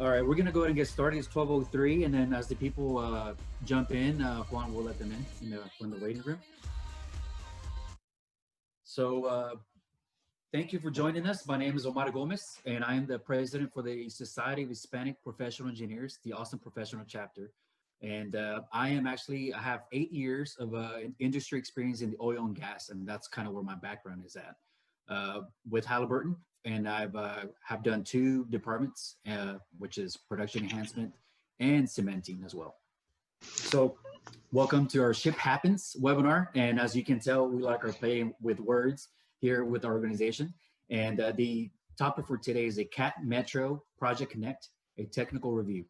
All right, we're gonna go ahead and get started. It's 12:03, and then as the people jump in, Juan will let them in the waiting room. So thank you for joining us. My name is Omar Gomez, and I am the president for the Society of Hispanic Professional Engineers, the Austin Professional Chapter. And I have 8 years of industry experience in the oil and gas, and that's kind of where my background is at. With Halliburton, and I've have done 2 departments, which is production enhancement and cementing as well. So welcome to our Ship Happens webinar. And as you can tell, we like our play with words here with our organization. And the topic for today is a CapMetro Project Connect, a technical review.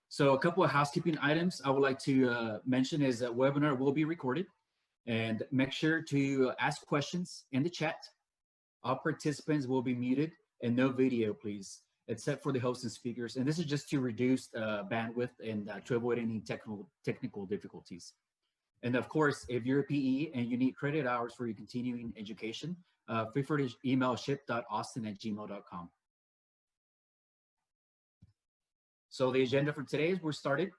So a couple of housekeeping items I would like to mention is that webinar will be recorded, and make sure to ask questions in the chat. All participants will be muted and no video, please, except for the host and speakers. And this is just to reduce bandwidth and to avoid any technical difficulties. And of course, if you're a PE and you need credit hours for your continuing education, feel free to email ship.austin@gmail.com. So the agenda for today is we're started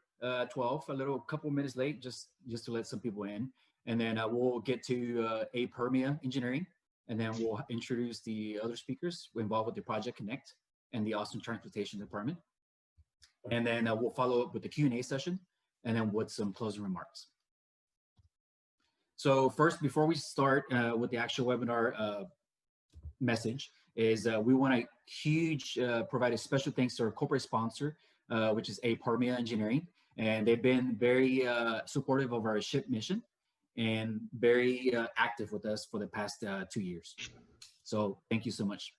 12, a couple minutes late, just to let some people in. And then we'll get to Permia Engineering, and then we'll introduce the other speakers involved with the Project Connect and the Austin Transportation Department. And then we'll follow up with the Q&A session, and then with some closing remarks. So first, before we start with the actual webinar message, is we want to provide a special thanks to our corporate sponsor, which is Permia Engineering. And they've been very supportive of our ship mission and very active with us for the past 2 years. So thank you so much.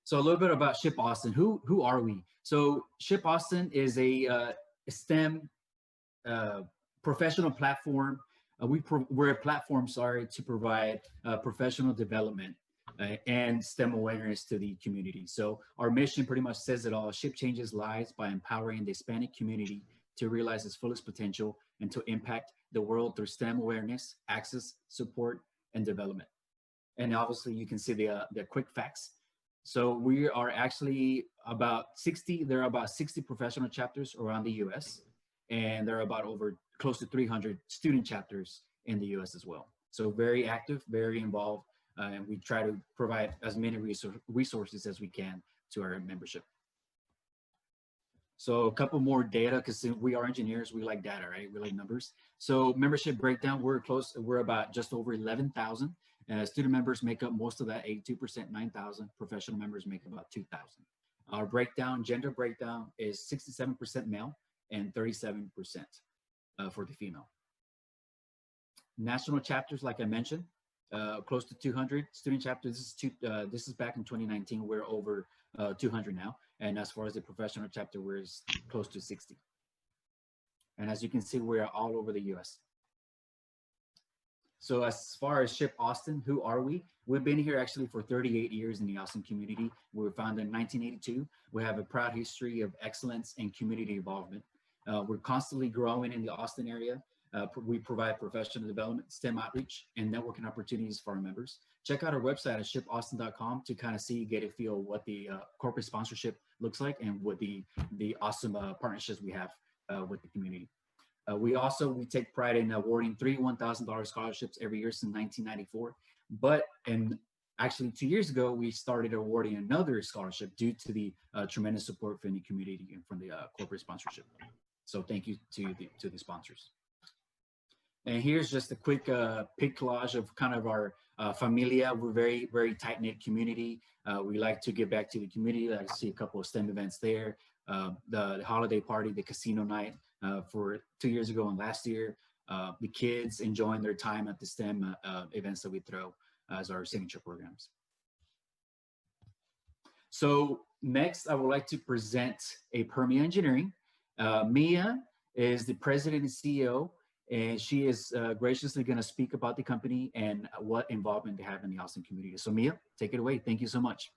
So a little bit about SHPE Austin. Who are we? So SHPE Austin is a STEM professional platform. We're a platform, to provide professional development and STEM awareness to the community. So our mission pretty much says it all. SHPE changes lives by empowering the Hispanic community to realize its fullest potential and to impact the world through STEM awareness, access, support, and development. And obviously you can see the quick facts. So we are actually there are about 60 professional chapters around the US, and there are about close to 300 student chapters in the US as well. So very active, very involved, and we try to provide as many resources as we can to our membership. So a couple more data, because we are engineers, we like data, right? We like numbers. So membership breakdown, we're about just over 11,000. Student members make up most of that, 82%, 9,000. Professional members make about 2,000. Our gender breakdown is 67% male and 37% for the female. National chapters, like I mentioned, close to 200 student chapters. This is back in 2019. We're over 200 now. And as far as the professional chapter, we're close to 60. And as you can see, we're all over the US. So as far as SHPE Austin, who are we? We've been here actually for 38 years in the Austin community. We were founded in 1982. We have a proud history of excellence and community involvement. We're constantly growing in the Austin area. We provide professional development, STEM outreach, and networking opportunities for our members. Check out our website at shipaustin.com to kind of get a feel what the corporate sponsorship looks like and what the awesome partnerships we have with the community. We take pride in awarding 3 $1,000 scholarships every year since 1994. And actually 2 years ago, we started awarding another scholarship due to the tremendous support from the community and from the corporate sponsorship. So thank you to the sponsors. And here's just a quick pic collage of kind of our familia. We're very, very tight-knit community. We like to give back to the community. I see a couple of STEM events there. The holiday party, the casino night for 2 years ago and last year. The kids enjoying their time at the STEM events that we throw as our signature programs. So next, I would like to present Permia Engineering. Mia is the president and CEO, and she is graciously going to speak about the company and what involvement they have in the Austin community. So Mia, take it away. Thank you so much.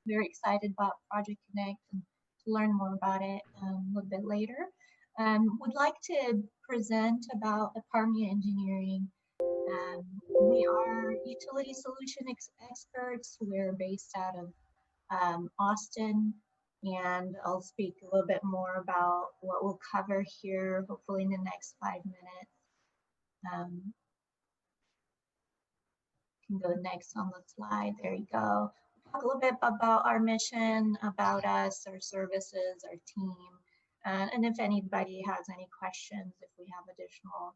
Very excited about Project Connect and learn more about it a little bit later. Would like to present about Apartment Engineering. We are utility solution experts. We're based out of Austin, and I'll speak a little bit more about what we'll cover here, hopefully in the next 5 minutes. Can go next on the slide. There you go. Talk a little bit about our mission, about us, our services, our team, and if anybody has any questions, if we have additional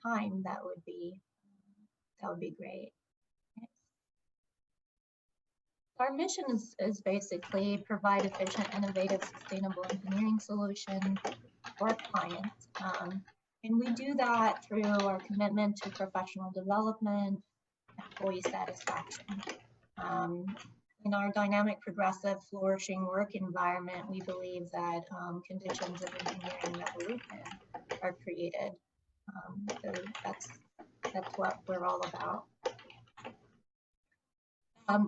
time, that would be great. Our mission is basically provide efficient, innovative, sustainable engineering solutions for our clients. And we do that through our commitment to professional development, employee satisfaction. In our dynamic, progressive, flourishing work environment, we believe that conditions of engineering evolution are created. So that's what we're all about.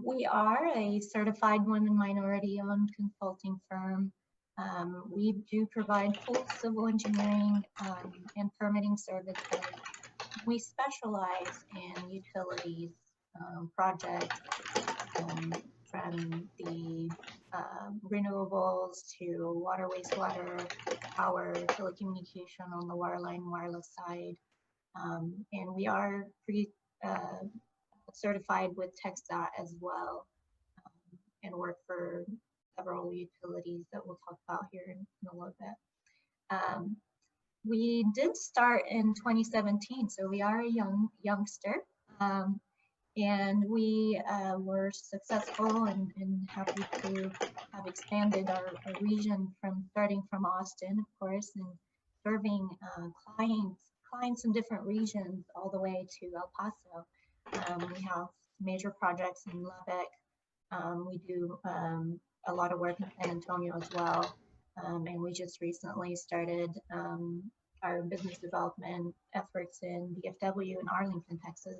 We are a certified women minority-owned consulting firm. We do provide full civil engineering and permitting services. We specialize in utilities projects from the renewables to water, wastewater, power, telecommunication on the wireline, wireless side. And we are certified with TxDOT as well, and work for several utilities that we'll talk about here in a little bit. We did start in 2017, so we are a youngster, and we were successful and happy to have expanded our region from starting from Austin, of course, and serving clients in different regions all the way to El Paso. We have major projects in Lubbock. We do a lot of work in San Antonio as well. And we just recently started our business development efforts in DFW and Arlington, Texas.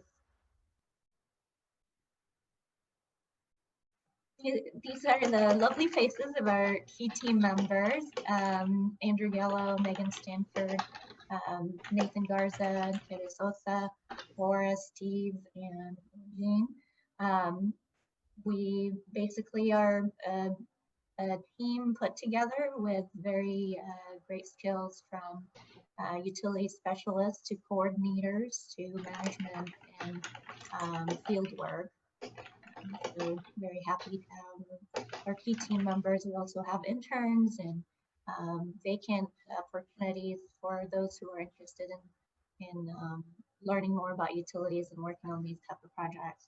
These are the lovely faces of our key team members, Andrew Gallo, Megan Stanford, Nathan Garza, Tere Sosa, Laura, Steve, and Jean. We basically are a team put together with very great skills, from utility specialists to coordinators to management and field work. So very happy to have our key team members. We also have interns and vacant opportunities for those who are interested in learning more about utilities and working on these type of projects.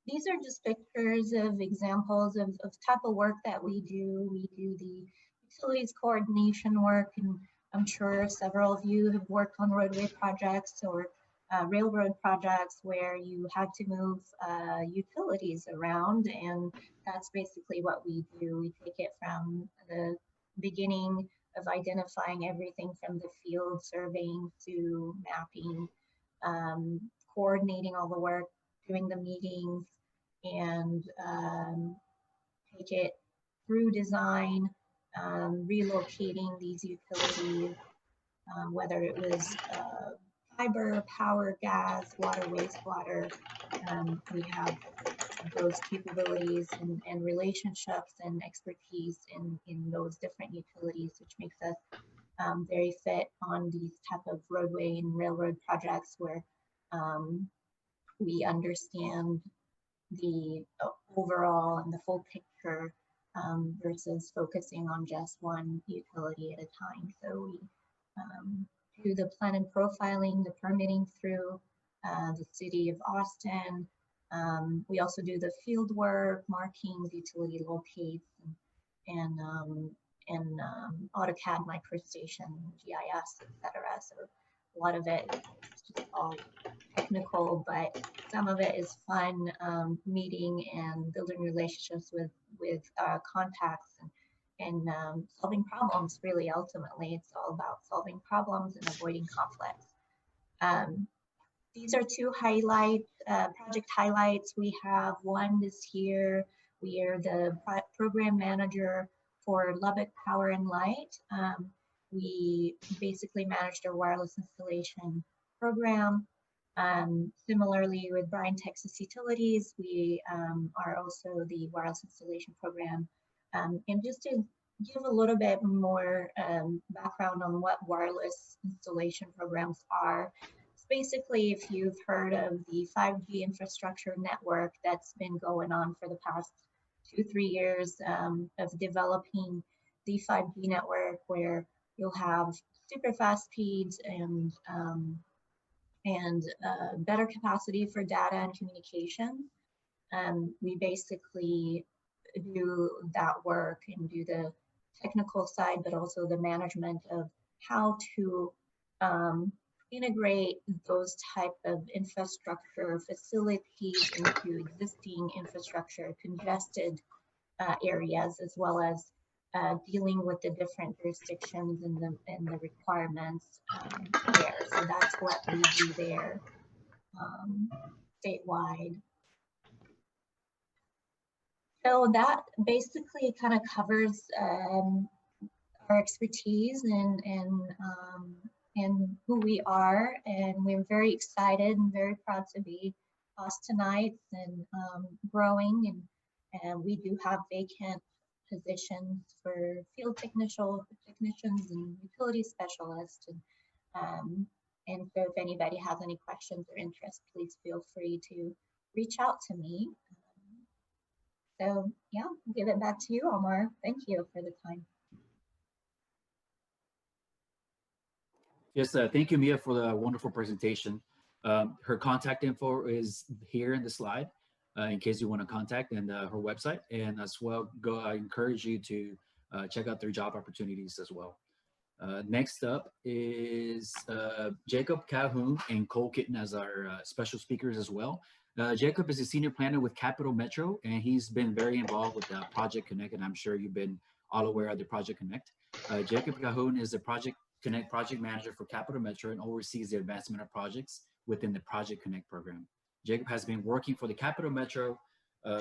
These are just pictures of examples of type of work that we do. We do the utilities coordination work, and I'm sure several of you have worked on roadway projects or railroad projects where you had to move utilities around, and that's basically what we do. We take it from the beginning of identifying everything from the field surveying to mapping, coordinating all the work, doing the meetings, and take it through design, relocating these utilities, whether it was fiber, power, gas, water, wastewater. We have those capabilities and relationships and expertise in those different utilities, which makes us very fit on these type of roadway and railroad projects where we understand the overall and the full picture versus focusing on just one utility at a time. So we do the plan and profiling, the permitting through the city of Austin. We also do the field work, markings, utility locates, and AutoCAD, MicroStation, GIS, etc. So a lot of it is just all technical, but some of it is fun, meeting and building relationships with contacts and solving problems. Really, ultimately, it's all about solving problems and avoiding conflicts. These are two project highlights. We have one this year We are the program manager for Lubbock Power and Light. We basically managed our wireless installation program. Similarly with Bryan, Texas Utilities, we are also the wireless installation program. And just to give a little bit more background on what wireless installation programs are, it's basically if you've heard of the 5G infrastructure network that's been going on for the past 2-3 years of developing the 5G network, where you'll have super fast speeds and better capacity for data and communication. We basically do that work and do the technical side, but also the management of how to integrate those type of infrastructure facilities into existing infrastructure, congested areas, as well as dealing with the different jurisdictions and the requirements there. So that's what we do there statewide. So that basically kind of covers our expertise and who we are, and we're very excited and very proud to be Austinites and growing, and we do have vacant positions for field technicians and utility specialists, and so if anybody has any questions or interest, please feel free to reach out to me. So yeah, I'll give it back to you, Omar. Thank you for the time. Yes, thank you, Mia, for the wonderful presentation. Her contact info is here in the slide in case you want to contact, and her website. And as well, I encourage you to check out their job opportunities as well. Next up is Jacob Calhoun and Cole Kitten as our special speakers as well. Jacob is a senior planner with CapMetro, and he's been very involved with Project Connect, and I'm sure you've been all aware of the Project Connect. Jacob Calhoun is the Project Connect project manager for CapMetro and oversees the advancement of projects within the Project Connect program. Jacob has been working for the CapMetro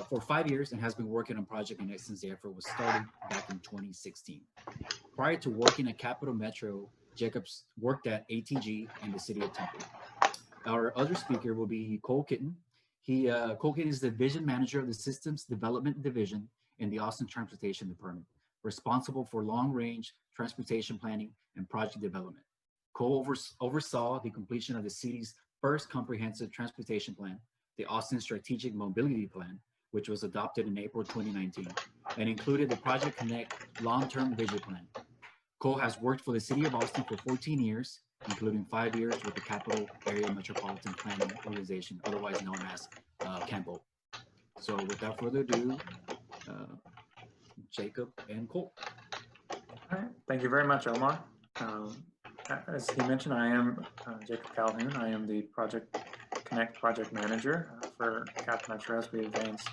for 5 years and has been working on Project Connect since the effort was started back in 2016. Prior to working at CapMetro, Jacobs worked at ATG in the city of Temple. Our other speaker will be Cole Kitten. Cole Kitten is the division manager of the Systems Development Division in the Austin Transportation Department, responsible for long-range transportation planning and project development. Cole oversaw the completion of the city's first comprehensive transportation plan, the Austin Strategic Mobility Plan, which was adopted in April 2019, and included the Project Connect long-term vision plan. Cole has worked for the city of Austin for 14 years, including 5 years with the Capital Area Metropolitan Planning Organization, otherwise known as CAMPO. So without further ado, Jacob and Cole. All right, thank you very much, Omar. As he mentioned, I am Jacob Calhoun. I am the Project Connect project manager for CapMetro as we advance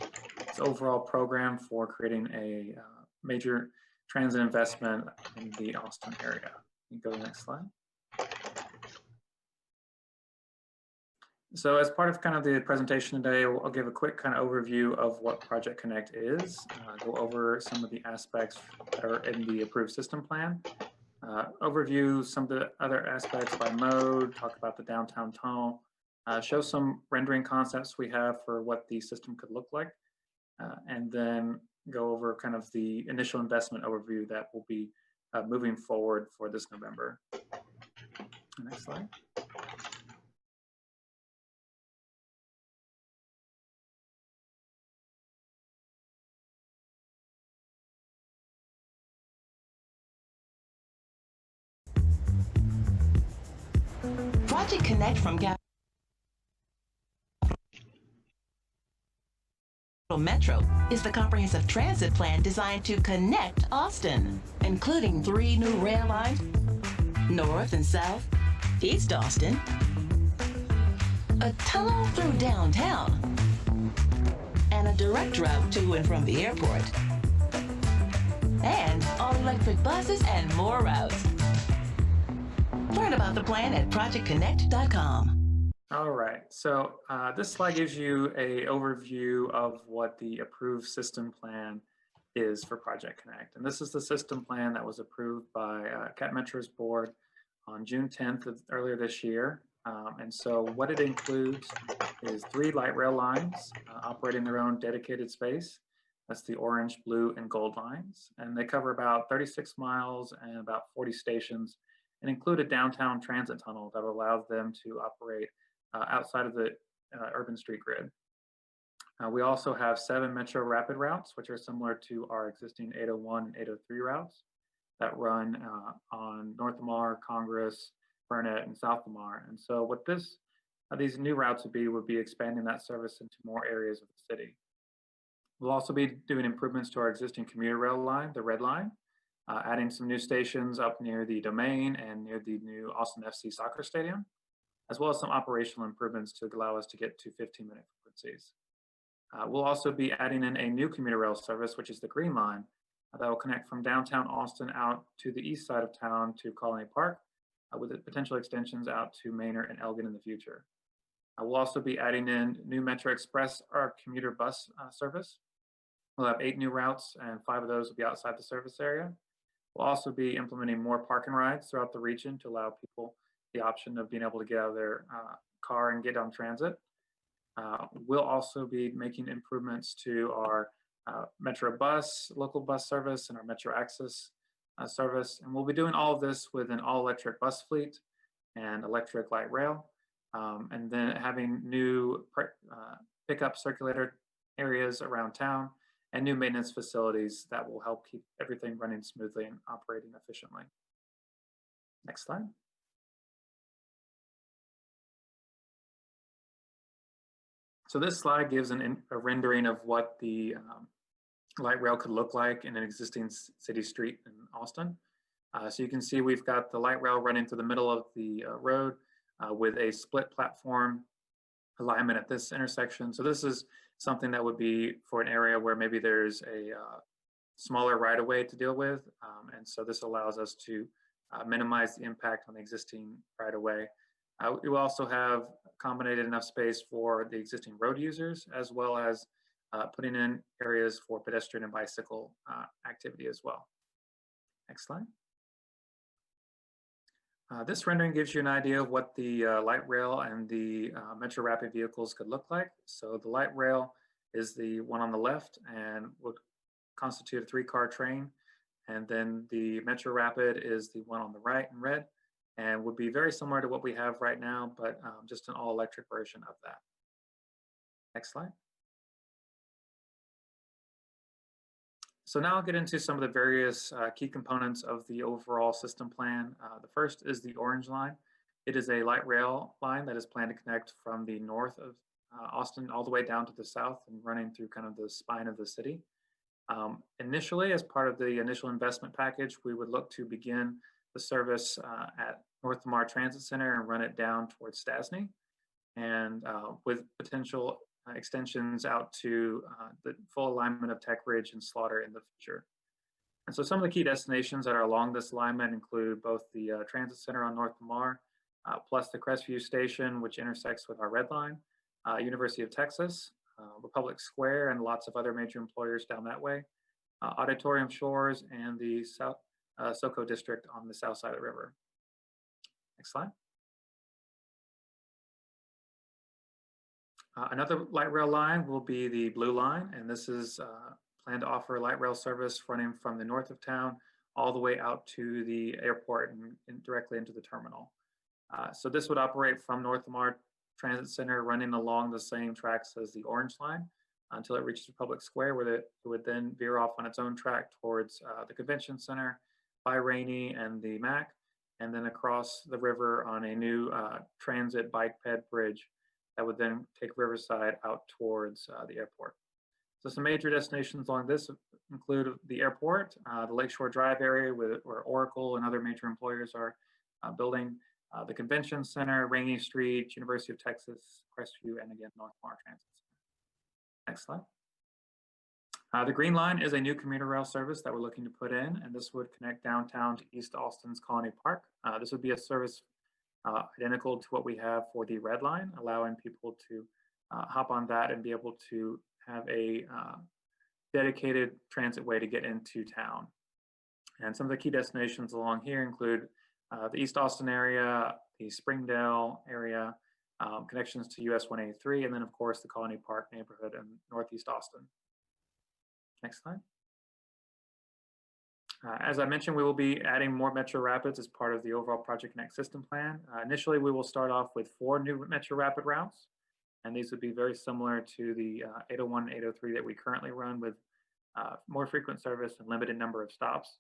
its overall program for creating a major transit investment in the Austin area. You can go to the next slide. So as part of kind of the presentation today, I'll give a quick kind of overview of what Project Connect is, go over some of the aspects that are in the approved system plan, overview some of the other aspects by mode, talk about the downtown tunnel, show some rendering concepts we have for what the system could look like, and then go over kind of the initial investment overview that will be moving forward for this November. Next slide. Project Connect from CapMetro is the comprehensive transit plan designed to connect Austin, including 3 new rail lines, north and south, east Austin, a tunnel through downtown, and a direct route to and from the airport, and all-electric buses and more routes. Learn about the plan at projectconnect.com. All right, so this slide gives you a overview of what the approved system plan is for Project Connect. And this is the system plan that was approved by CapMetro's board on June 10th earlier this year. And so what it includes is 3 light rail lines operating their own dedicated space. That's the orange, blue, and gold lines. And they cover about 36 miles and about 40 stations, and include a downtown transit tunnel that allows them to operate outside of the urban street grid. We also have 7 Metro rapid routes, which are similar to our existing 801 and 803 routes that run on North Lamar, Congress, Burnett, and South Lamar. And so what these new routes would be expanding that service into more areas of the city. We'll also be doing improvements to our existing commuter rail line, the Red Line, adding some new stations up near the Domain and near the new Austin FC soccer stadium, as well as some operational improvements to allow us to get to 15-minute frequencies. We'll also be adding in a new commuter rail service, which is the Green Line, that will connect from downtown Austin out to the east side of town to Colony Park, with potential extensions out to Manor and Elgin in the future. We'll also be adding in new Metro Express, our commuter bus service. We'll have 8 new routes, and 5 of those will be outside the service area. We'll also be implementing more park and rides throughout the region to allow people the option of being able to get out of their car and get on transit. We'll also be making improvements to our Metro bus, local bus service, and our Metro Access service. And we'll be doing all of this with an all-electric bus fleet and electric light rail, and then having new pickup circulator areas around town and new maintenance facilities that will help keep everything running smoothly and operating efficiently. Next slide. So this slide gives a rendering of what the light rail could look like in an existing city street in Austin. So you can see we've got the light rail running through the middle of the road with a split platform alignment at this intersection. So this is something that would be for an area where maybe there's a smaller right-of-way to deal with. And so this allows us to minimize the impact on the existing right-of-way. We will also have accommodated enough space for the existing road users, as well as putting in areas for pedestrian and bicycle activity as well. Next slide. This rendering gives you an idea of what the light rail and the Metro Rapid vehicles could look like. So the light rail is the one on the left and would constitute a 3-car train. And then the Metro Rapid is the one on the right in red, and would be very similar to what we have right now, but just an all-electric version of that. Next slide. So now I'll get into some of the various key components of the overall system plan. The first is the orange line. It is a light rail line that is planned to connect from the north of Austin all the way down to the south and running through kind of the spine of the city. Initially, as part of the initial investment package, we would look to begin the service at North Lamar Transit Center and run it down towards Stasny, and with potential extensions out to the full alignment of Tech Ridge and Slaughter in the future. And so some of the key destinations that are along this alignment include both the Transit Center on North Lamar, plus the Crestview Station, which intersects with our Red Line, University of Texas, Republic Square, and lots of other major employers down that way, Auditorium Shores, and the South SoCo District on the south side of the river. Next slide. Another light rail line will be the Blue Line, and this is planned to offer light rail service running from the north of town all the way out to the airport and directly into the terminal. So this would operate from North Lamar Transit Center, running along the same tracks as the Orange Line until it reaches Republic Square, where it would then veer off on its own track towards the Convention Center, by Rainey and the MAC, and then across the river on a new transit bike ped bridge that would then take Riverside out towards the airport. So some major destinations along this include the airport, the Lakeshore Drive area where Oracle and other major employers are building, the Convention Center, Rainey Street, University of Texas, Crestview, and again, North Lamar Transit Center. Next slide. The Green Line is a new commuter rail service that we're looking to put in, and this would connect downtown to East Austin's Colony Park. This would be a service identical to what we have for the Red Line, allowing people to hop on that and be able to have a dedicated transit way to get into town. And some of the key destinations along here include the East Austin area, the Springdale area, connections to US 183, and then of course the Colony Park neighborhood in Northeast Austin. Next slide. As I mentioned, we will be adding more Metro Rapids as part of the overall Project Connect system plan. Initially, we will start off with 4 new Metro Rapid routes, and these would be very similar to the 801 and 803 that we currently run, with more frequent service and limited number of stops.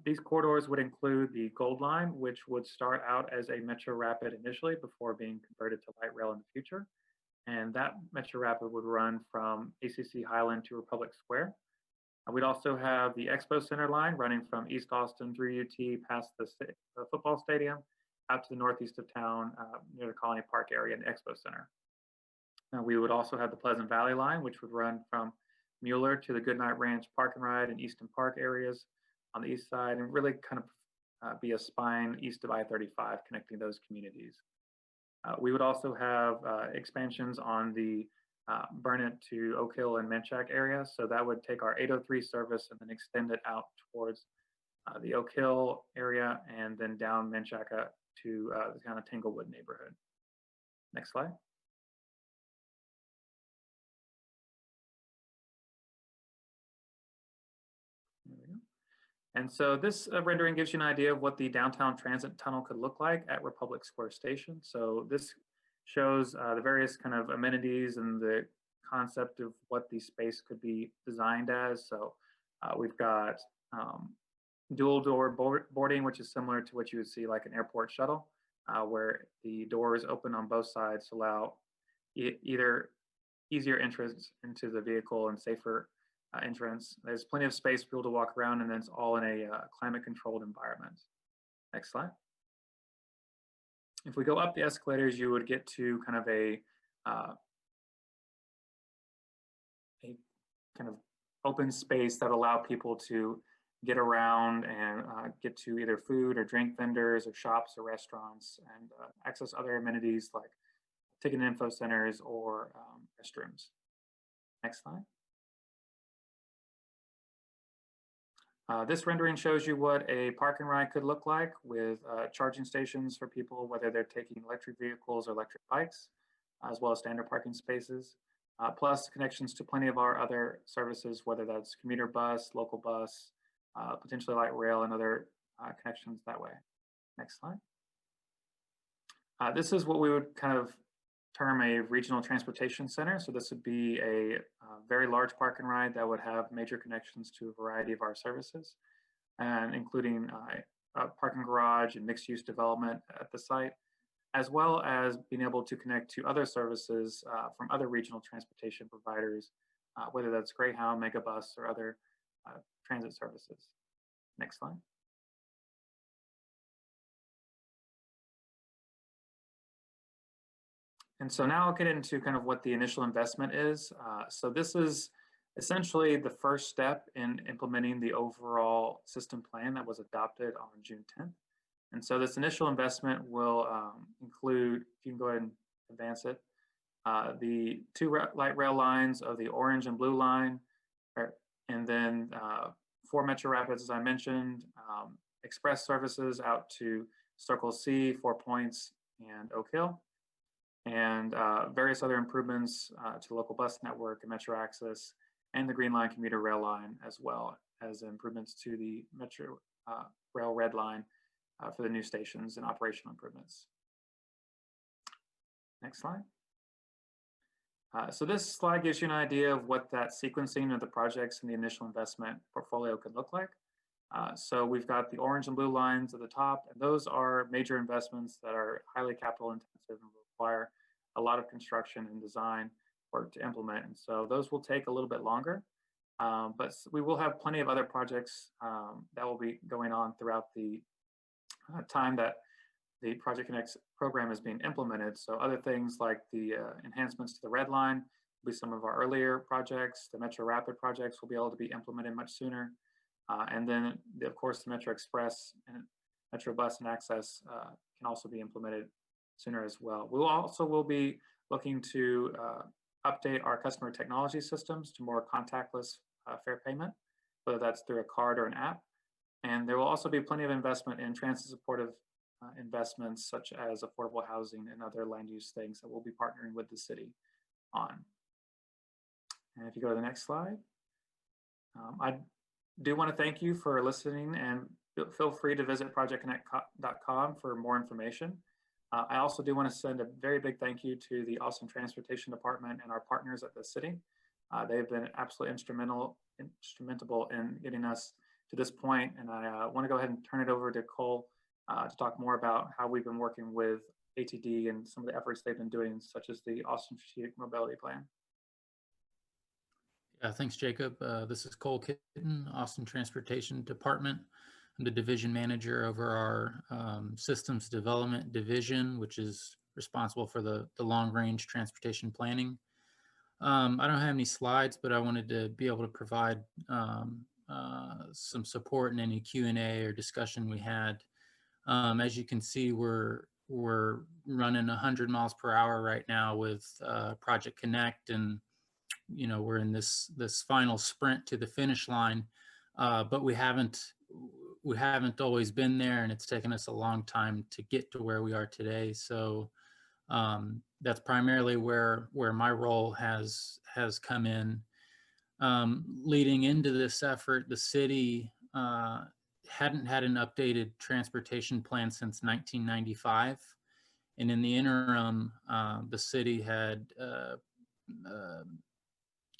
These corridors would include the Gold Line, which would start out as a Metro Rapid initially before being converted to light rail in the future. And that Metro Rapid would run from ACC Highland to Republic Square. We'd also have the Expo Center line running from East Austin through UT past the football stadium out to the northeast of town near the Colony Park area in the Expo Center. We would also have the Pleasant Valley line, which would run from Mueller to the Goodnight Ranch Park and Ride and Easton Park areas on the east side, and really kind of be a spine east of I-35 connecting those communities. We would also have expansions on the Burnett to Oak Hill and Menchaca area. So that would take our 803 service and then extend it out towards the Oak Hill area and then down Menchaca to the kind of Tanglewood neighborhood. Next slide. There we go. And so this rendering gives you an idea of what the downtown transit tunnel could look like at Republic Square Station. So this shows the various kind of amenities and the concept of what the space could be designed as. So we've got dual door boarding, which is similar to what you would see like an airport shuttle, where the doors open on both sides to allow either easier entrance into the vehicle and safer entrance. There's plenty of space for people to walk around, and then it's all in a climate controlled environment. Next slide. If we go up the escalators, you would get to kind of a kind of open space that allow people to get around and get to either food or drink vendors or shops or restaurants and access other amenities like ticket info centers or restrooms. Next slide. This rendering shows you what a park and ride could look like with charging stations for people, whether they're taking electric vehicles or electric bikes, as well as standard parking spaces, plus connections to plenty of our other services, whether that's commuter bus, local bus, potentially light rail and other connections that way. Next slide. This is what we would kind of term a regional transportation center. So this would be a very large park and ride that would have major connections to a variety of our services, and including a parking garage and mixed use development at the site, as well as being able to connect to other services from other regional transportation providers, whether that's Greyhound, Megabus, or other transit services. Next slide. And so now I'll get into kind of what the initial investment is. So this is essentially the first step in implementing the overall system plan that was adopted on June 10th. And so this initial investment will include, if you can go ahead and advance it, the 2 light rail lines of the orange and blue line, and then 4 Metro Rapids, as I mentioned, express services out to Circle C, 4 Points, and Oak Hill, and various other improvements to the local bus network and Metro Access and the Green Line commuter rail line, as well as improvements to the Metro Rail Red Line for the new stations and operational improvements. Next slide. So this slide gives you an idea of what that sequencing of the projects and the initial investment portfolio could look like. So we've got the orange and blue lines at the top, and those are major investments that are highly capital intensive and require a lot of construction and design work to implement. And so those will take a little bit longer, but we will have plenty of other projects that will be going on throughout the time that the Project Connect program is being implemented. So other things like the enhancements to the Red Line will be some of our earlier projects. The Metro Rapid projects will be able to be implemented much sooner. And then, of course, the Metro Express and Metro Bus and Access can also be implemented sooner as well. We will be looking to update our customer technology systems to more contactless fare payment, whether that's through a card or an app. And there will also be plenty of investment in transit supportive investments such as affordable housing and other land use things that we'll be partnering with the city on. And if you go to the next slide, I do want to thank you for listening, and feel free to visit projectconnect.com for more information. I also do want to send a very big thank you to the Austin Transportation Department and our partners at the city. They've been absolutely instrumental in getting us to this point, and I want to go ahead and turn it over to Cole to talk more about how we've been working with ATD and some of the efforts they've been doing, such as the Austin Strategic Mobility Plan. Yeah, thanks, Jacob. This is Cole Kitten, Austin Transportation Department. I'm the division manager over our systems development division, which is responsible for the long-range transportation planning. I don't have any slides, but I wanted to be able to provide some support in any Q&A or discussion we had. As you can see, we're running 100 miles per hour right now with Project Connect, and we're in this final sprint to the finish line, but we haven't always been there, and it's taken us a long time to get to where we are today. So that's primarily where my role has come in. Leading into this effort, the city hadn't had an updated transportation plan since 1995. And in the interim, the city had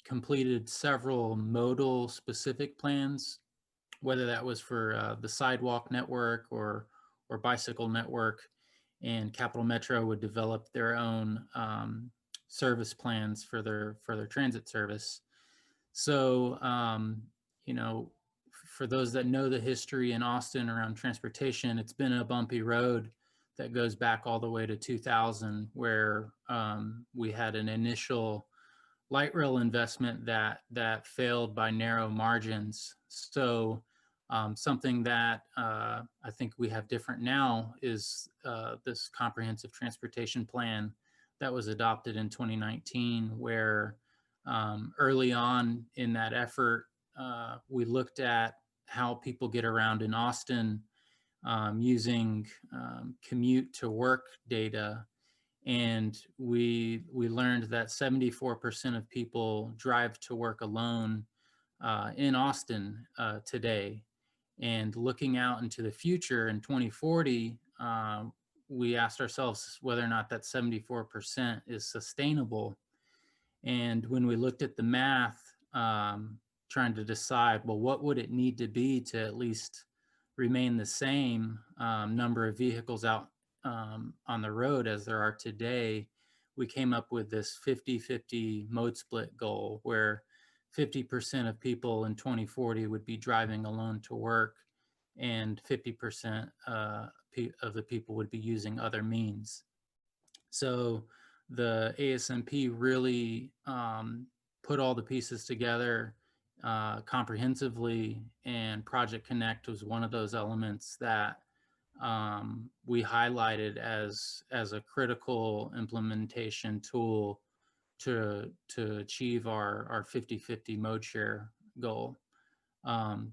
completed several modal specific plans, whether that was for the sidewalk network or bicycle network, and CapMetro would develop their own service plans for their transit service. So, for those that know the history in Austin around transportation, it's been a bumpy road that goes back all the way to 2000, where we had an initial light rail investment that failed by narrow margins. So something that I think we have different now is this comprehensive transportation plan that was adopted in 2019, where early on in that effort, we looked at how people get around in Austin using commute to work data. And we learned that 74% of people drive to work alone in Austin today. And looking out into the future in 2040, we asked ourselves whether or not that 74% is sustainable. And when we looked at the math, trying to decide, well, what would it need to be to at least remain the same number of vehicles out on the road as there are today, we came up with this 50-50 mode split goal, where 50% of people in 2040 would be driving alone to work, and 50% of the people would be using other means. So the ASMP really put all the pieces together comprehensively, and Project Connect was one of those elements that we highlighted as a critical implementation tool to achieve our 50-50 mode share goal.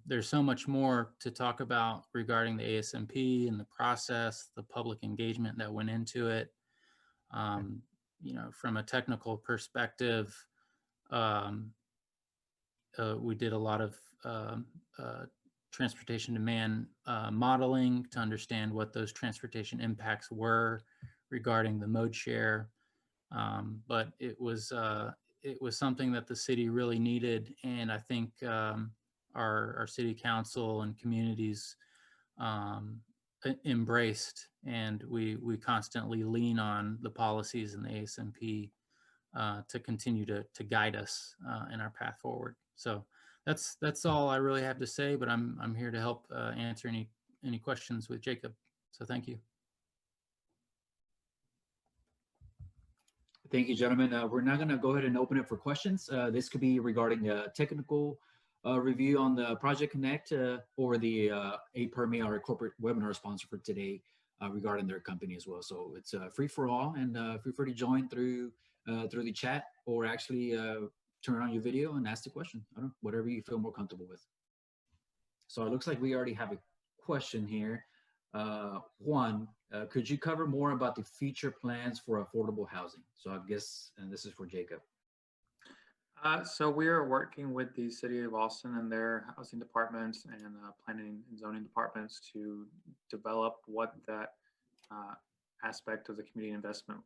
There's so much more to talk about regarding the ASMP and the process, the public engagement that went into it. From a technical perspective, we did a lot of transportation demand modeling to understand what those transportation impacts were regarding the mode share. But it was something that the city really needed, and I think our city council and communities embraced, and we constantly lean on the policies in the ASMP to continue to guide us in our path forward. So that's all I really have to say, but I'm here to help answer any questions with Jacob. So thank you. Thank you, gentlemen. We're now going to go ahead and open it for questions. This could be regarding a technical review on the Project Connect or the APERME, our corporate webinar sponsor for today. regarding their company as well. So it's free for all, and feel free to join through the chat, or actually turn on your video and ask the question. I don't know, whatever you feel more comfortable with. So it looks like we already have a question here. Juan, could you cover more about the future plans for affordable housing? So I guess, and this is for Jacob. So we are working with the City of Austin and their housing departments and planning and zoning departments to develop what that aspect of the community investment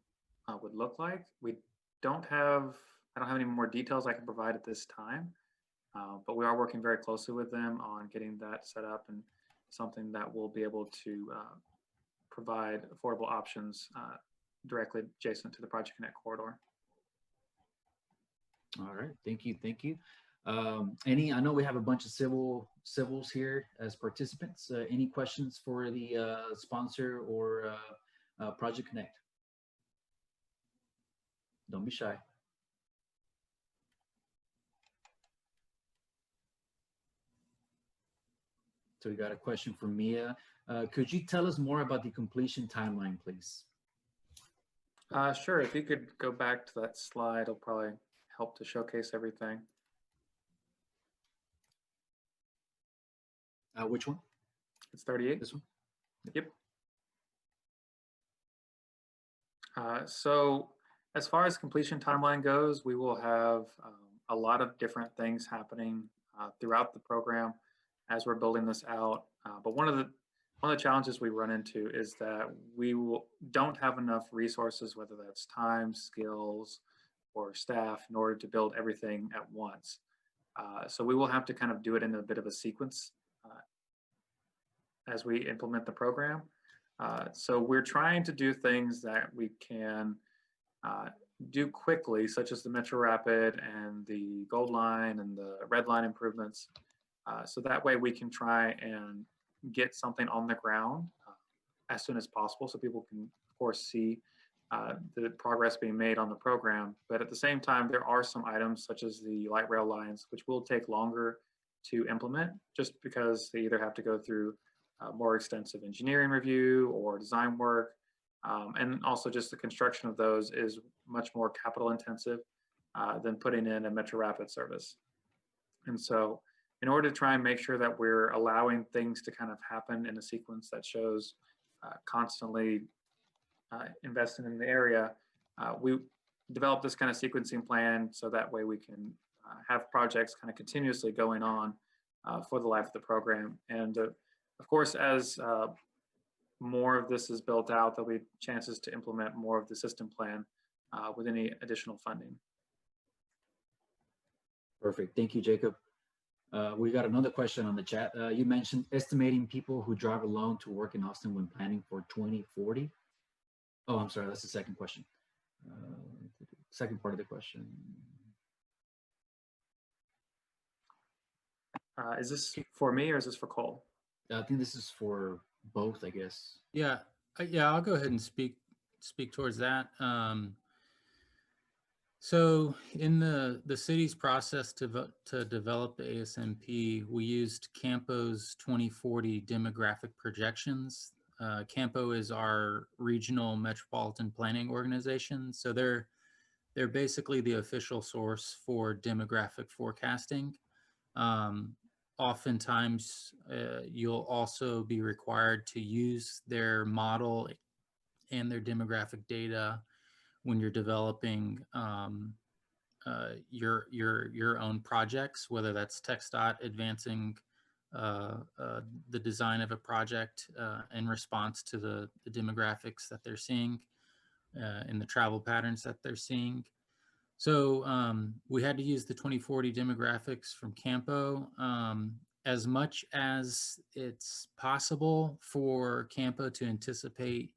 would look like. I don't have any more details I can provide at this time, but we are working very closely with them on getting that set up and something that will be able to provide affordable options directly adjacent to the Project Connect corridor. All right, thank you. I know we have a bunch of civils here as participants. Any questions for the sponsor or Project Connect? Don't be shy. So we got a question from Mia. Could you tell us more about the completion timeline, please? Sure, if you could go back to that slide, it'll probably help to showcase everything. Which one? It's 38. This one? Yep. So as far as completion timeline goes, we will have a lot of different things happening throughout the program as we're building this out. But one of the challenges we run into is that we don't have enough resources, whether that's time, skills, or staff, in order to build everything at once. So we will have to kind of do it in a bit of a sequence as we implement the program. So we're trying to do things that we can do quickly, such as the Metro Rapid and the Gold Line and the Red Line improvements. So that way we can try and get something on the ground as soon as possible, so people can, of course, see the progress being made on the program. But at the same time, there are some items such as the light rail lines, which will take longer to implement, just because they either have to go through more extensive engineering review or design work. And also just the construction of those is much more capital intensive than putting in a Metro Rapid service. And so in order to try and make sure that we're allowing things to kind of happen in a sequence that shows constantly investing in the area, we developed this kind of sequencing plan so that way we can have projects kind of continuously going on for the life of the program. And of course, as more of this is built out, there'll be chances to implement more of the system plan with any additional funding. Perfect. Thank you, Jacob. We got another question on the chat. You mentioned estimating people who drive alone to work in Austin when planning for 2040. Oh, I'm sorry, that's the second question. Second part of the question. Is this for me or is this for Cole? I think this is for both, I guess. Yeah, I'll go ahead and speak towards that. So in the city's process to develop the ASMP, we used Campo's 2040 demographic projections. Campo is our regional metropolitan planning organization. So they're basically the official source for demographic forecasting. Oftentimes, you'll also be required to use their model and their demographic data when you're developing your own projects, whether that's TxDOT advancing the design of a project in response to the demographics that they're seeing and the travel patterns that they're seeing. So we had to use the 2040 demographics from Campo. As much as it's possible for Campo to anticipate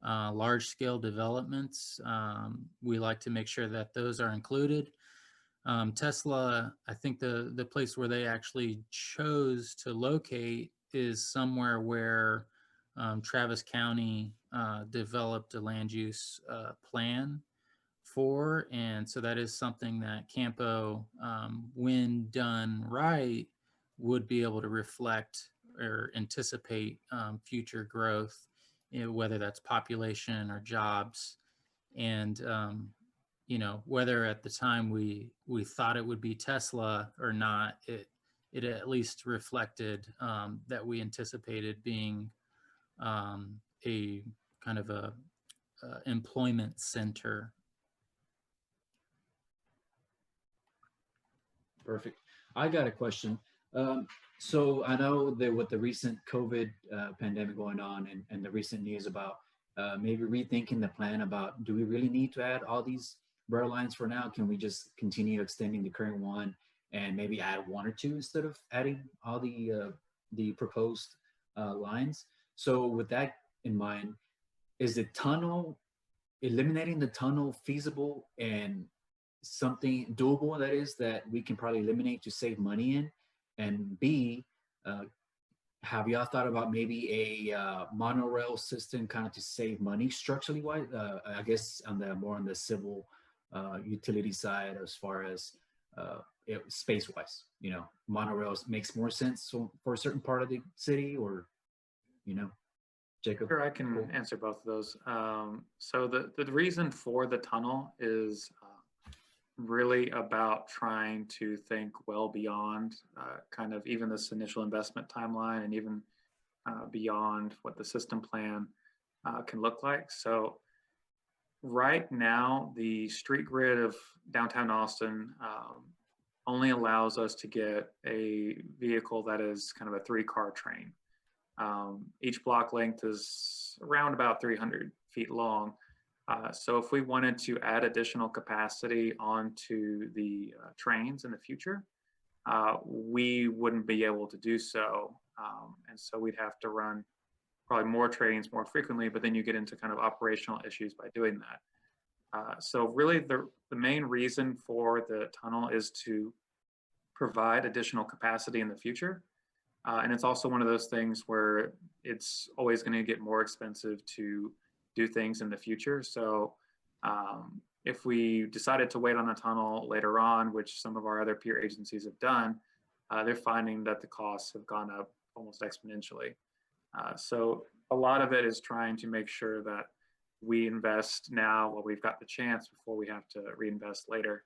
large-scale developments, we like to make sure that those are included. Tesla, I think the place where they actually chose to locate is somewhere where Travis County developed a land use plan for, and so that is something that Campo, when done right, would be able to reflect or anticipate future growth whether that's population or jobs. And, you know, whether at the time we thought it would be Tesla or not, it at least reflected that we anticipated being a kind of a employment center. Perfect. I got a question. So I know that with the recent COVID pandemic going on and the recent news about maybe rethinking the plan about, do we really need to add all these rail lines for now? Can we just continue extending the current one and maybe add one or two instead of adding all the proposed lines? So with that in mind, is the eliminating the tunnel feasible and something doable, that is, that we can probably eliminate to save money in? And B, have y'all thought about maybe a monorail system kind of to save money structurally wise? I guess on the civil utility side, as far as space wise, you know, monorails makes more sense for a certain part of the city, or, you know, Jacob? Sure, I can answer both of those. So the reason for the tunnel is really about trying to think well beyond kind of even this initial investment timeline, and even beyond what the system plan can look like. So right now, the street grid of downtown Austin only allows us to get a vehicle that is kind of a 3-car train. Each block length is around about 300 feet long. So if we wanted to add additional capacity onto the trains in the future, we wouldn't be able to do so. And so we'd have to run probably more trains more frequently, but then you get into kind of operational issues by doing that. So really the main reason for the tunnel is to provide additional capacity in the future. And it's also one of those things where it's always going to get more expensive to do things in the future. So if we decided to wait on a tunnel later on, which some of our other peer agencies have done, they're finding that the costs have gone up almost exponentially. So a lot of it is trying to make sure that we invest now while we've got the chance before we have to reinvest later.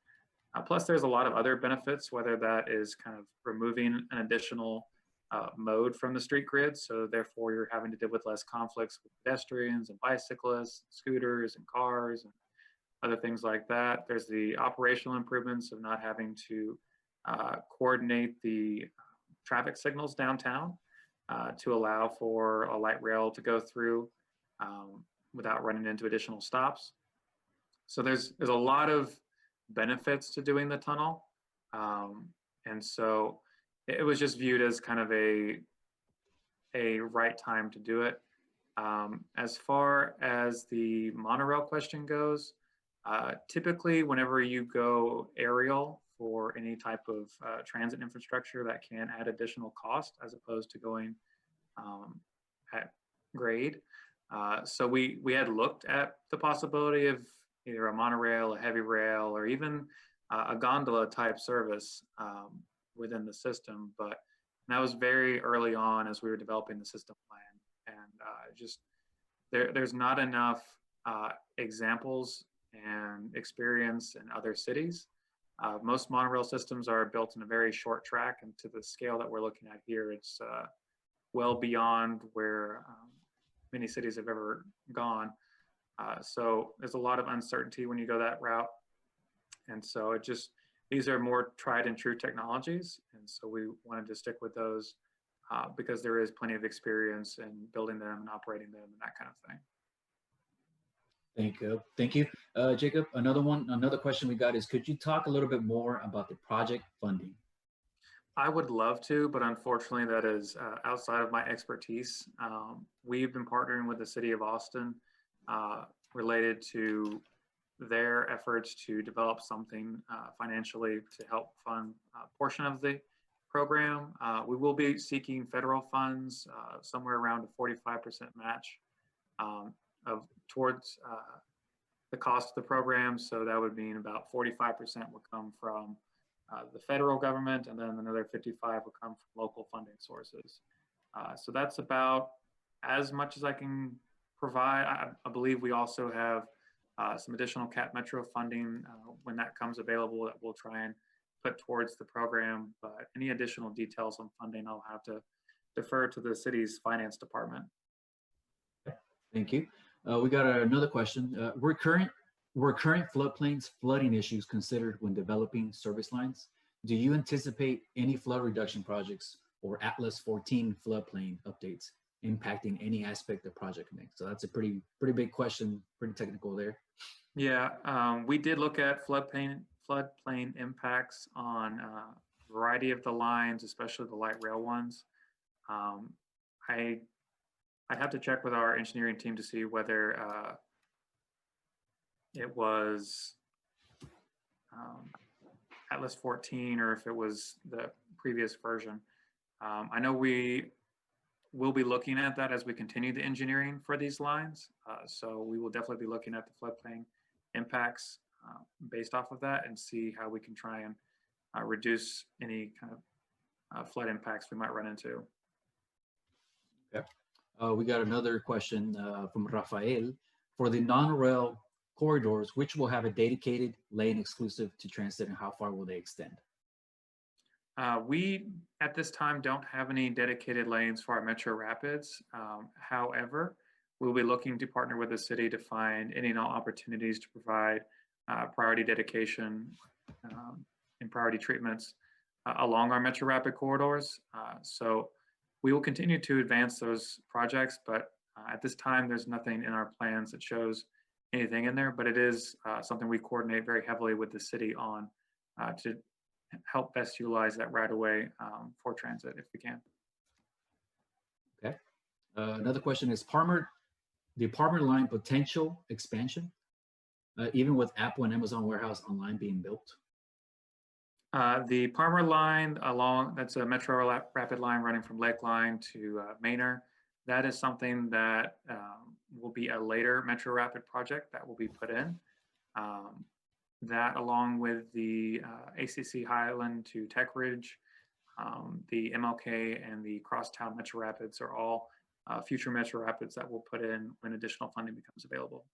Plus, there's a lot of other benefits, whether that is kind of removing an additional mode from the street grid. So therefore you're having to deal with less conflicts with pedestrians and bicyclists, scooters and cars and other things like that. There's the operational improvements of not having to coordinate the traffic signals downtown to allow for a light rail to go through without running into additional stops. So there's a lot of benefits to doing the tunnel. And so it was just viewed as kind of a right time to do it. As far as the monorail question goes, typically whenever you go aerial for any type of transit infrastructure, that can add additional cost as opposed to going at grade. So we had looked at the possibility of either a monorail, a heavy rail, or even a gondola type service within the system, but that was very early on as we were developing the system plan, and just there's not enough examples and experience in other cities. Most monorail systems are built in a very short track, and to the scale that we're looking at here, it's well beyond where many cities have ever gone. So there's a lot of uncertainty when you go that route, and so these are more tried and true technologies, and so we wanted to stick with those because there is plenty of experience in building them and operating them and that kind of thing. Thank you. Jacob, another question we got is, could you talk a little bit more about the project funding? I would love to, but unfortunately that is outside of my expertise. We've been partnering with the city of Austin related to their efforts to develop something financially to help fund a portion of the program. We will be seeking federal funds, somewhere around a 45% match towards the cost of the program. So that would mean about 45% would come from the federal government, and then another 55 would come from local funding sources. So that's about as much as I can provide, I believe we also have some additional CapMetro funding when that comes available that we'll try and put towards the program. But any additional details on funding, I'll have to defer to the city's finance department. Thank you. We got another question. Were current floodplains flooding issues considered when developing service lines? Do you anticipate any flood reduction projects or Atlas 14 floodplain updates impacting any aspect of Project Connect? So that's a pretty big question, pretty technical there. Yeah, we did look at floodplain impacts on a variety of the lines, especially the light rail ones. I'd have to check with our engineering team to see whether it was Atlas 14 or if it was the previous version. I know we will be looking at that as we continue the engineering for these lines. So we will definitely be looking at the floodplain impacts based off of that and see how we can try and reduce any kind of flood impacts we might run into. Okay. We got another question from Rafael. For the non-rail corridors, which will have a dedicated lane exclusive to transit, and how far will they extend? We, at this time, don't have any dedicated lanes for our Metro Rapids. However, we'll be looking to partner with the city to find any and all opportunities to provide priority dedication and priority treatments along our Metro Rapid corridors. So we will continue to advance those projects, but at this time, there's nothing in our plans that shows anything in there, but it is something we coordinate very heavily with the city on to help best utilize that right away for transit if we can. Okay. Another question is the Parmer line potential expansion, even with Apple and Amazon warehouse online being built? The Parmer line that's a Metro Rapid line running from Lakeline to Manor. That is something that will be a later Metro Rapid project that will be put in. That along with the ACC Highland to Tech Ridge, the MLK and the Crosstown Metro Rapids are all future Metro Rapids that we'll put in when additional funding becomes available.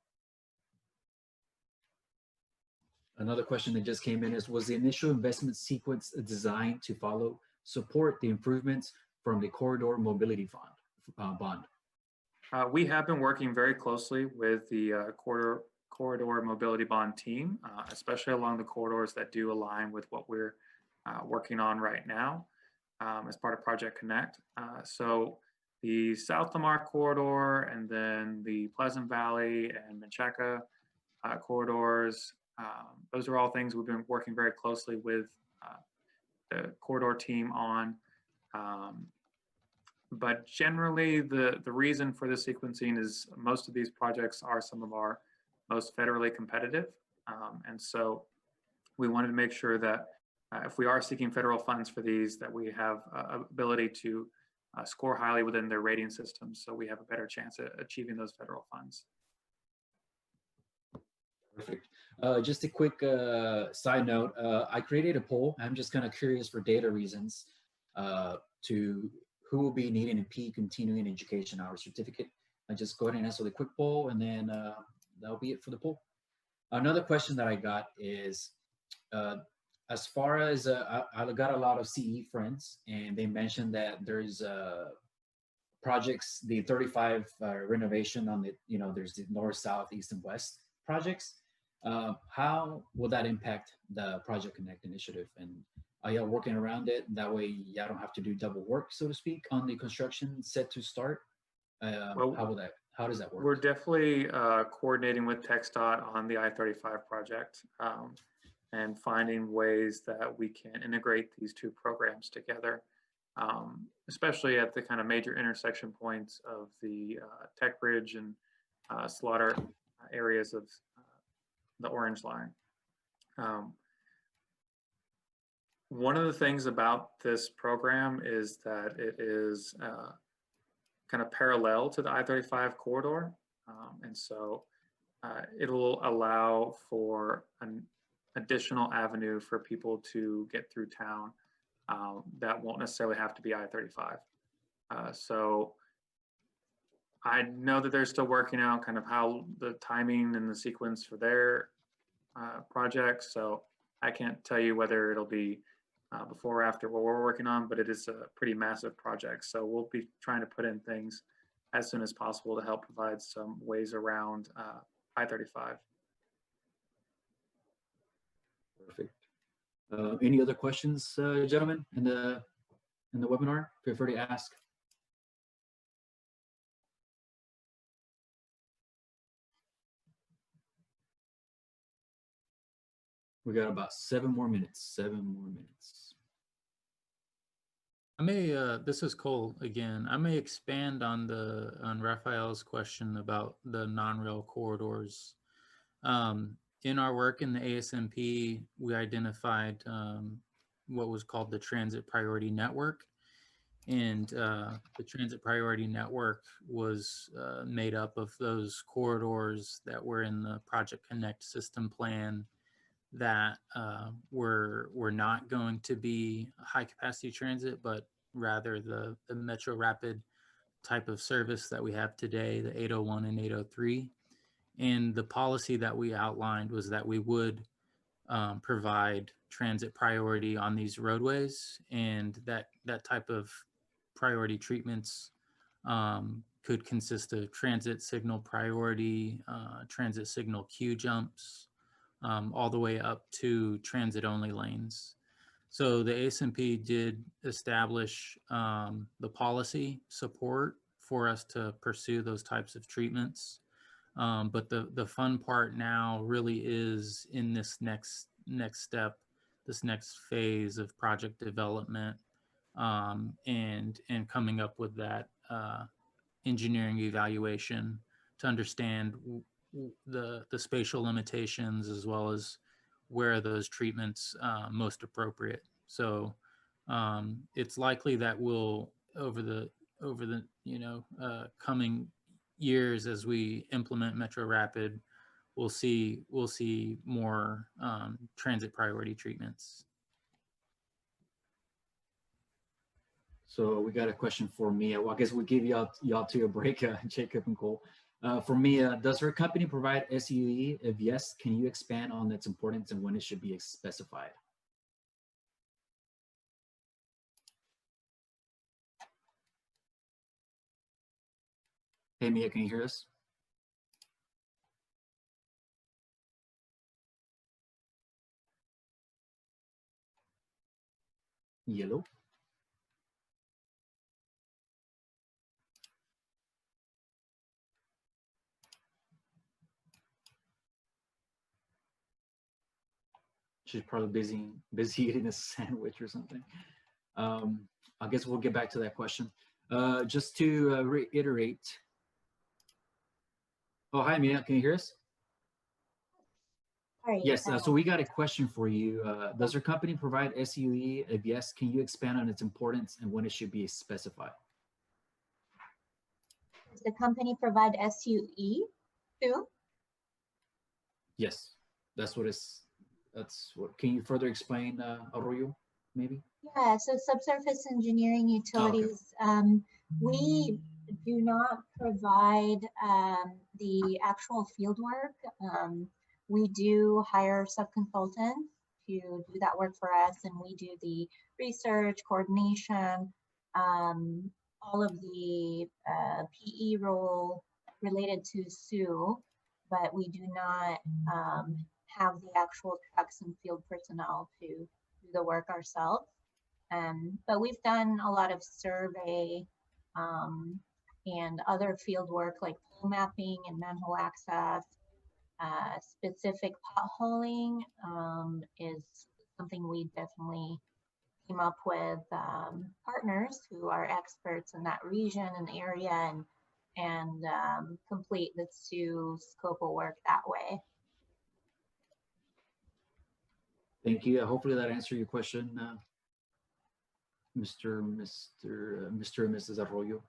Another question that just came in is, was the initial investment sequence designed to support the improvements from the corridor mobility bond? We have been working very closely with the corridor mobility bond team, especially along the corridors that do align with what we're working on right now as part of Project Connect. So the South Lamar corridor and then the Pleasant Valley and Menchaca corridors, those are all things we've been working very closely with the corridor team on. But generally, the reason for the sequencing is most of these projects are some of our most federally competitive. And so we wanted to make sure that if we are seeking federal funds for these, that we have ability to score highly within their rating systems, so we have a better chance at achieving those federal funds. Perfect. Just a quick side note, I created a poll. I'm just kind of curious for data reasons to who will be needing a P continuing education hour certificate. I just go ahead and answer the quick poll, and then that'll be it for the poll. Another question that I got is, as far as I got a lot of CE friends, and they mentioned that there's projects, the 35 renovation on the, there's the north, south, east, and west projects. How will that impact the Project Connect initiative? And are y'all working around it? That way y'all don't have to do double work, so to speak, on the construction set to start? How does that work? We're definitely coordinating with TxDOT on the I-35 project and finding ways that we can integrate these two programs together, especially at the kind of major intersection points of the Tech Ridge and Slaughter areas of the Orange Line. One of the things about this program is that it is kind of parallel to the I-35 corridor. And so it will allow for an additional avenue for people to get through town that won't necessarily have to be I-35. So I know that they're still working out kind of how the timing and the sequence for their projects. So I can't tell you whether it'll be before or after what we're working on, but it is a pretty massive project. So we'll be trying to put in things as soon as possible to help provide some ways around I-35. Perfect. Any other questions, gentlemen, in the webinar? Feel free to ask. We got about 7 more minutes. 7 more minutes. I may, this is Cole again. I may expand on Raphael's question about the non-rail corridors. In our work in the ASMP, we identified what was called the Transit Priority Network. And the Transit Priority Network was made up of those corridors that were in the Project Connect system plan that were not going to be high capacity transit, but rather the Metro Rapid type of service that we have today, the 801 and 803. And the policy that we outlined was that we would provide transit priority on these roadways, and that type of priority treatments could consist of transit signal priority, transit signal queue jumps, all the way up to transit only lanes. So the ASMP did establish the policy support for us to pursue those types of treatments. But the fun part now really is in this next step, this next phase of project development, and coming up with that engineering evaluation to understand the spatial limitations as well as where those treatments most appropriate. So it's likely that we'll over the coming years, as we implement Metro Rapid, we'll see more transit priority treatments. So we got a question for Mia. Well, I guess we'll give y'all two a break, Jacob and Cole. For Mia, does her company provide SUE? If yes, can you expand on its importance and when it should be specified? Hey, Mia, can you hear us? Yellow. She's probably busy eating a sandwich or something. I guess we'll get back to that question. Just to reiterate. Oh, hi, Mia. Can you hear us? Sorry, Yes. So we got a question for you. Does your company provide SUE? If yes, can you expand on its importance and when it should be specified? Does the company provide SUE too? Yes, that's what it's. That's what. Can you further explain, Arroyo, maybe? Yeah, so subsurface engineering utilities, we do not provide the actual field work. We do hire subconsultants to do that work for us, and we do the research, coordination, all of the PE role related to SUE, but we do not have the actual trucks and field personnel to do the work ourselves. But we've done a lot of survey and other field work like pole mapping and manhole access. Specific potholing is something we definitely came up with partners who are experts in that region and area, and complete the SUE scope of work that way. Thank you. Hopefully that answered your question, Mr. and Mrs. Arroyo.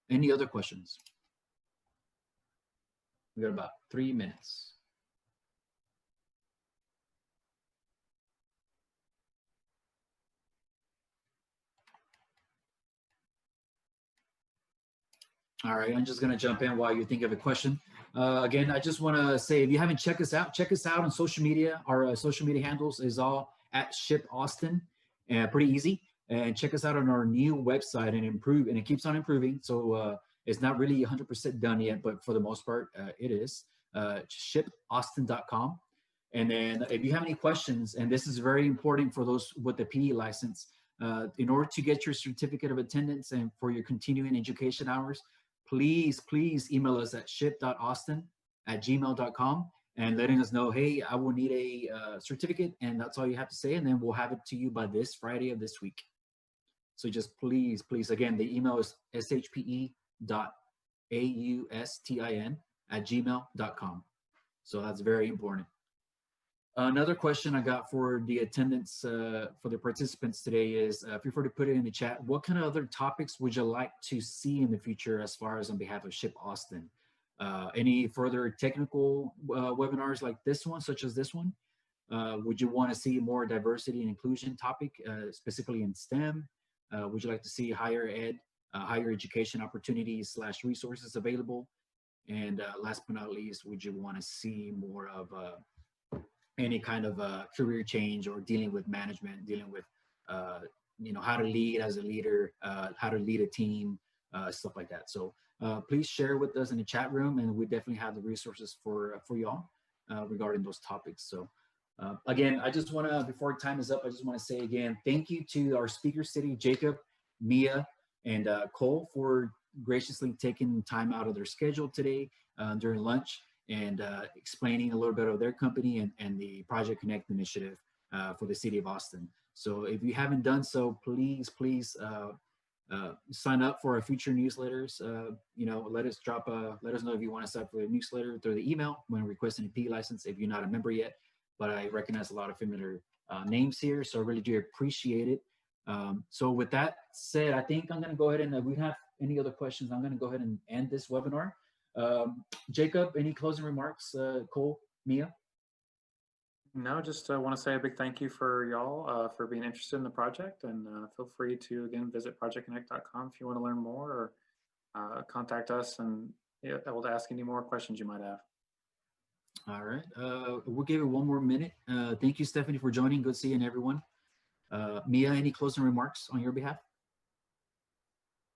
Any other questions? We got about 3 minutes. All right, I'm just gonna jump in while you think of a question. Again, I just want to say, if you haven't checked us out, check us out on social media. Our social media handles is all at SHPE Austin, pretty easy. And check us out on our new website and improve, and it keeps on improving. So it's not really 100% done yet, but for the most part, it is. SHPEaustin.com. And then if you have any questions, and this is very important for those with the PE license, in order to get your certificate of attendance and for your continuing education hours, please email us at ship.austin@gmail.com and letting us know, hey, I will need a certificate, and that's all you have to say, and then we'll have it to you by this Friday of this week. So just please, again, the email is shpe.austin@gmail.com. So that's very important. Another question I got for the attendance, for the participants today is, feel free to put it in the chat. What kind of other topics would you like to see in the future as far as on behalf of SHPE Austin? Any further technical webinars like this one, such as this one? Would you want to see more diversity and inclusion topic, specifically in STEM? Would you like to see higher ed, higher education opportunities / resources available? And last but not least, would you want to see more of any kind of career change or dealing with management, dealing with, you know, how to lead as a leader, how to lead a team, stuff like that. So please share with us in the chat room, and we definitely have the resources for y'all regarding those topics. So again, I just want to, before time is up, I just want to say again, thank you to our speakers today, Jacob, Mia, and Cole, for graciously taking time out of their schedule today during lunch and explaining a little bit of their company and the Project Connect initiative for the city of Austin. So if you haven't done so, please sign up for our future newsletters. You know, let us know if you want to sign up for the newsletter through the email when requesting a PE license if you're not a member yet. But I recognize a lot of familiar names here, so I really do appreciate it. So with that said, I think I'm going to go ahead and, if we have any other questions, I'm going to go ahead and end this webinar. Jacob, any closing remarks? Cole, Mia? No, just want to say a big thank you for y'all for being interested in the project, and feel free to, again, visit projectconnect.com if you want to learn more, or contact us and able to ask any more questions you might have. All right, we'll give it one more minute. Thank you, Stephanie, for joining. Good seeing everyone. Mia, any closing remarks on your behalf?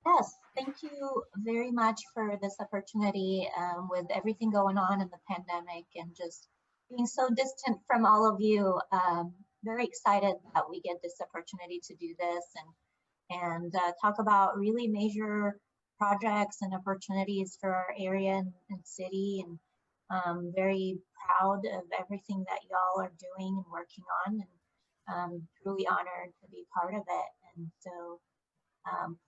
Yes, thank you very much for this opportunity with everything going on in the pandemic and just being so distant from all of you. Very excited that we get this opportunity to do this and talk about really major projects and opportunities for our area and city. And very proud of everything that y'all are doing and working on, and truly honored to be part of it. And so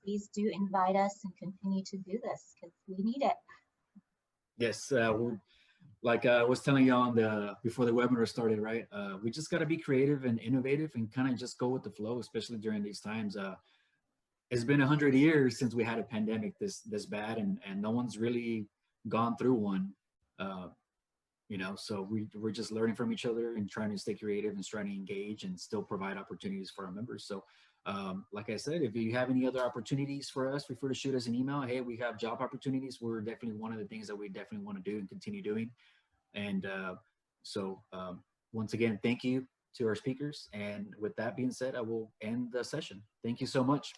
please do invite us and continue to do this because we need it. Yes, like I was telling you on before the webinar started, right? We just got to be creative and innovative and kind of just go with the flow, especially during these times. It's been 100 years since we had a pandemic this bad, and no one's really gone through one. You know, so we're just learning from each other and trying to stay creative and trying to engage and still provide opportunities for our members. So like I said, if you have any other opportunities for us, feel free to shoot us an email. Hey, we have job opportunities. We're definitely one of the things that we definitely want to do and continue doing. And so once again, thank you to our speakers. And with that being said, I will end the session. Thank you so much.